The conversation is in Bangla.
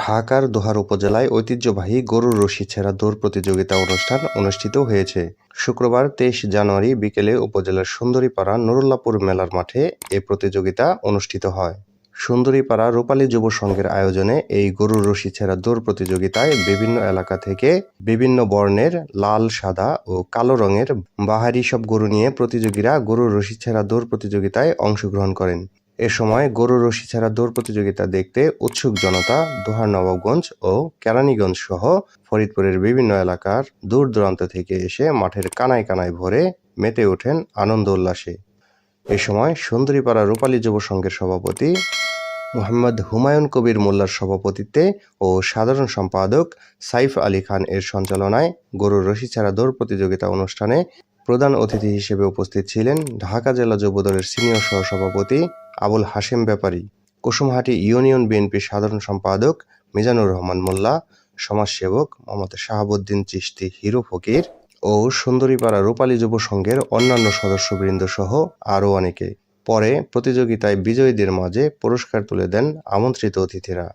ঢাকার দোহার উপজেলায় ঐতিহ্যবাহী গরুর রশি ছেঁড়া দৌড় প্রতিযোগিতা অনুষ্ঠান অনুষ্ঠিত হয়েছে। শুক্রবার ২৩ জানুয়ারি বিকেলে উপজেলার সুন্দরীপাড়া নুরুল্লাহপুর মেলার মাঠে এ প্রতিযোগিতা অনুষ্ঠিত হয়। সুন্দরীপাড়া রূপালী যুব সংঘের আয়োজনে এই গরুর রশি ছেঁড়া দৌড় প্রতিযোগিতায় বিভিন্ন এলাকা থেকে বিভিন্ন বর্ণের লাল, সাদা ও কালো রঙের বাহারি সব গরু নিয়ে প্রতিযোগীরা গরুর রশি ছেঁড়া দৌড় প্রতিযোগিতায় অংশগ্রহণ করেন। এ সময় গরুর রশি ছেঁড়া দৌড় প্রতিযোগিতা দেখতে উৎসুক জনতা দোহার নবাবগঞ্জ ও কেরানীগঞ্জ সহ ফরিদপুরের বিভিন্ন এলাকার দূর দূরান্ত থেকে এসে মাঠের কানায় কানায় ভরে মেতে ওঠেন আনন্দ উল্লাসে। এ সময় সুন্দরীপাড়া রূপালী যুব সংঘের সভাপতি মোহাম্মদ হুমায়ুন কবির মোল্লার সভাপতিত্বে ও সাধারণ সম্পাদক সাইফ আলী খান এর সঞ্চালনায় গরুর রশি ছেঁড়া দৌড় প্রতিযোগিতা অনুষ্ঠানে প্রধান অতিথি হিসেবে উপস্থিত ছিলেন ঢাকা জেলা যুবদলের সিনিয়র সহসভাপতি আবুল হাশেম ব্যাপারী, কুসুমহাটি ইউনিয়ন বিএনপির সাধারণ সম্পাদক মিজানুর রহমান মোল্লা, সমাজসেবক মোহাম্মদ শাহাবুদ্দিন চিশতি হিরো ফকির ও সুন্দরীপাড়া রূপালী যুব সংঘের অন্যান্য সদস্যবৃন্দ সহ আরও অনেকে। পরে প্রতিযোগিতায় বিজয়ীদের মাঝে পুরস্কার তুলে দেন আমন্ত্রিত অতিথিরা।